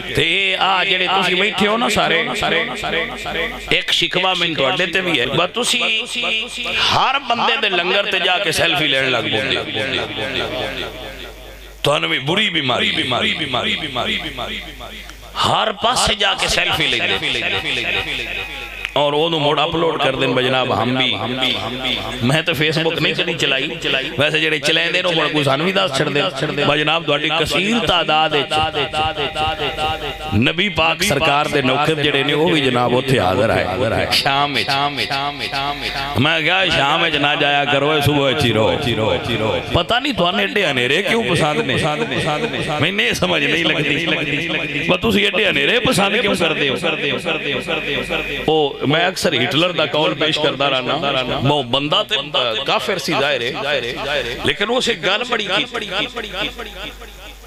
تے آ جڑے تسی بیٹھے ہو نا سارے ایک شکوہ میں توڑے تے بھی ہے بس تسی ہر بندے دے لنگر تے جا کے سیلفی لینے لگ بوندے تو انہوں بری بیماری ہر پاس سے جا کے سیلفی لے اور وہ موڑ اپلوڈ کر دیں بجناب ہم بھی میں تو فیس بک نہیں چلائی ویسے جڑے چلائیں دے وہ کو سانوی داس چھڑ دے بجناب دوڑی کثیر تعداد نبی پاک سرکار دے نوکر جڑے نے وہ بھی جناب ہوتے حاضر آئے شام میں کہا شام نہ جایا کرو صبح اچھی رہو پتہ نہیں تو آنے اڈے انیرے کیوں پسند نے میں نہیں سمجھ نہیں لگتی بس اسی اڈے انیرے پسند کیوں کر دے میں اکثر ہٹلر دا قول پیش کرتا رہنا وہ بندہ تے کافر سی ظاہر ہے لیکن وہ سے گل بڑی کی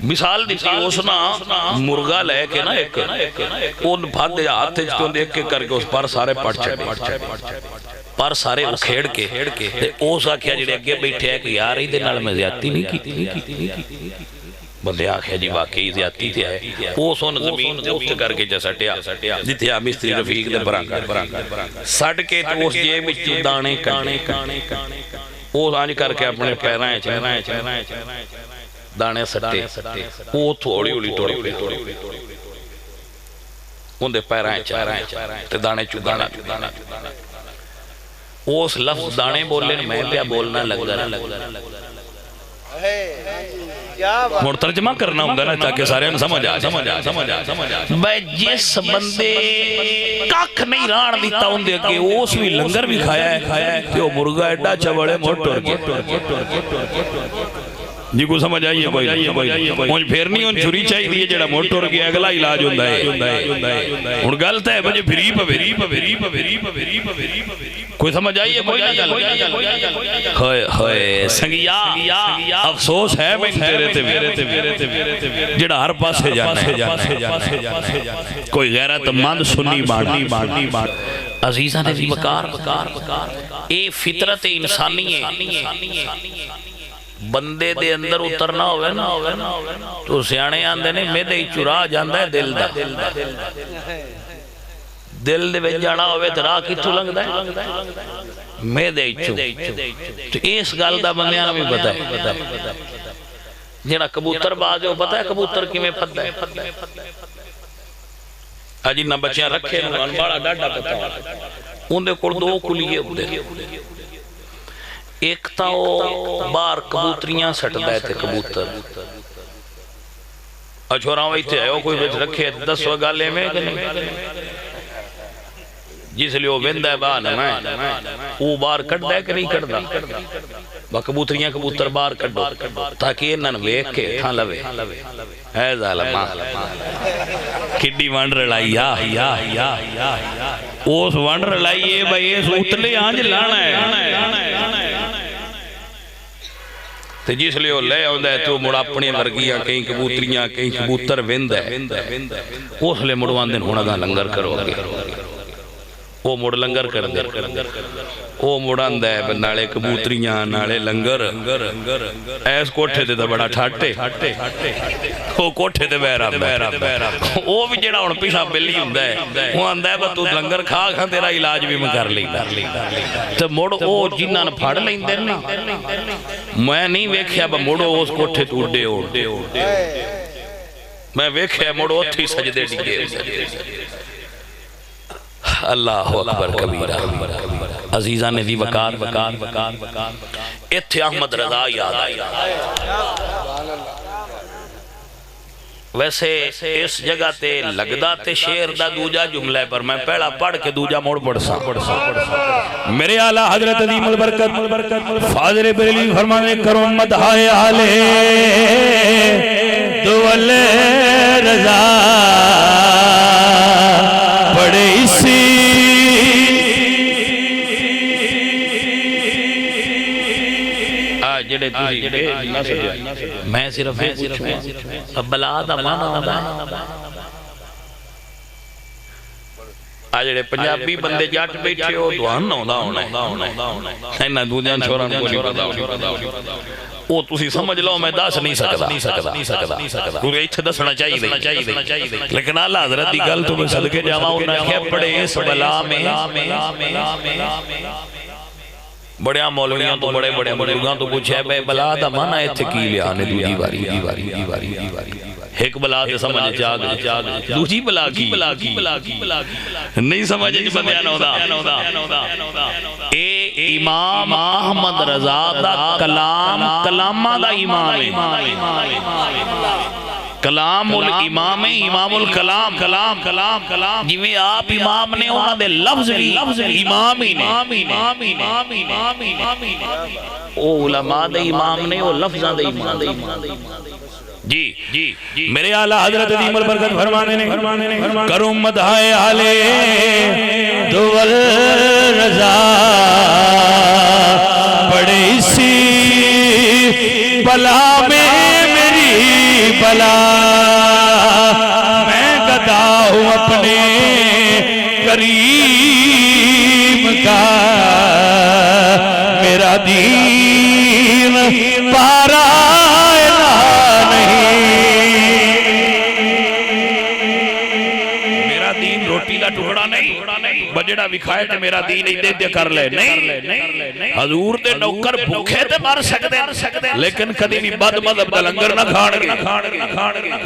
مثال دیتی اسنا مرغا لے کے نا ایک ان بھاگ دے ہاتھ جو دیکھ کے کر کے اس پر سارے پڑ چھڑے پر سارے اکھیڑ کے اوسا کیا جڑے اگے بیٹھے ہے کہ یار ہی دے نال میں زیادتی نہیں کی بندے آخیا جی واقعی زیادتی تھی ہے وہ سن زمین دے اٹھ کر کے جیسا ٹیا جتیا مستری رفیق دے برانکا سڑ کے تو اس جے بچی دانے کانے وہ آنج کر کے اپنے پیرائیں دانے سٹے وہ تھوڑی اولی ٹوڑی ان دے پیرائیں تے دانے چودانا اس لفظ دانے بولنے میں پیا بولنا لگ رہا مرترجمہ کرنا ہوں گا نا تاکہ سارے ہم سمجھ آ بھائی جس بندے کاک نہیں ران دیتا ہوں دے کہ اس بھی لنگر بھی کھایا ہے کہ وہ مرگا ایڈا چوڑے موٹر جی کو سمجھ آئیے کوئی پھیرنی ان چھری چاہی دیئے جڑا موٹر کی اگلا علاج ہوندہ ہے ان گلتا ہے بجے پھری کوئی سمجھ آئیے کوئی نہ گل ہوئے سنگیا افسوس ہے میں تیرے تے جڑا ہر پاس ہے جانا کوئی غیرت مند سنی بانڈی عزیزہ نے بھی وقار اے فطرت انسانی ہے بندے دے اندر اترنا ہوئے نا تو سیانے آندے نے میں دے چرا جاندہ ہے دل دا دل دے بے جانا ہوئے تو راہ کتو لگ دا ہے میں دے چو تو اس گال دا بندیاں بھی پتہ ہے جنہا کبوتر باز ہو پتہ ہے کبوتر کی میں پتہ ہے آجی نہ بچیاں رکھے نا انبارا ڈاڈا پتہ ان دے کردو کلیے ہوتے ایک تا وہ بار کبوتریاں سٹ دائے تھے کبوتر اچھوراں وہی تھے وہ کوئی بیچ رکھے 10 وگالے میں جس لئے وہ بندہ ہے بانا میں وہ بار کٹ دائے کہ نہیں کٹ دا با کبوتریاں کبوتر بار کٹ دو تاکہ انہاں ویک کے تھا لوے اے ظالمہ کڈی وانڈر لائی یا اس وانڈر لائیے بھائی اس اتلے آنج لانا ہے تے جس لئے وہ لے ہوندہ ہے تو مڑا اپنی ورگیاں کہیں کبوتریاں کہیں کبوتر وند ہے اس لئے مڑوان دن ہونا دا لنگر کرو گے وہ مڑ لنگر کر دے وہ مڑان دے نالے کبوتریاں نالے لنگر ایس کوٹھے دے دا بڑا ٹھاٹے وہ کوٹھے دے بیرہ وہ بھی جڑا ان پیشا بلی ہوندہ ہے وہ آندہ ہے با تو لنگر کھا کھا تیرا علاج بھی میں کر لی تو مڑ وہ جنہاں نے پھاڑ لیں دے نا میں نہیں ویکھیا با مڑو اس کوٹھے تو اڈے میں ویکھیا مڑو اتھی سجدے ڈگے اللہ اکبر کبیرہ عزیزہ نے دی وقار اتھے احمد رضا یاد آیا ویسے اس جگہ تے لگدا تے شیر دا دوجہ جملہ پر میں پہلا پڑھ کے دوجہ موڑ پڑھ سا میرے آلہ حضرت عظیم البرکت فاضل بریلی فرمانے کرو مدحائے آلے دول رضا پڑھے اسی میں صرف اب بلا دا مانا ہوتا ہے جڑے پنجابی بندے جٹ بیٹھے ہو تہن آوندا ہونا انہاں دوجیاں چھوراں کو نہیں پتہ او تسی سمجھ لو میں دس نہیں سکدا کیونکہ ایتھے دسنا چاہیے لیکن اعلی حضرت دی گل تو میں صدقے جاواں انہاں کہ بڑے اس بلا میں بڑے مولویاں تو بڑے بزرگاں تو پوچھے بے بلا دا مانا ایتھے کی لیا نے دوجی واری ایک بلا تے سمجھ چاہ دوجی بلا کی نہیں سمجھ بندیاں ہودا اے امام احمد رضا دا کلامہ دا امام ہے کلام الامام امام الکلام جویں آپ امام نے انہاں دے لفظ امام ہی نے او علماء دے امام نے او لفظاں دے امام جی میرے اعلیٰ حضرت عظیم البرکت فرمانے نے کرم مدحائے آلے دول رضا بڑے اسی بلا میں میری بلا میں گدا ہوں اپنے کریم کا میرا دین پارا نہیں میرا دین روٹی کا ٹکڑا نہیں بجڑا وکھائے تے میرا دین ایدے دے کر لے نہیں حضور دے نوکر بھوکے تے مر سکتے لیکن کدی بھی بد مذہب دا لنگر نہ کھان گے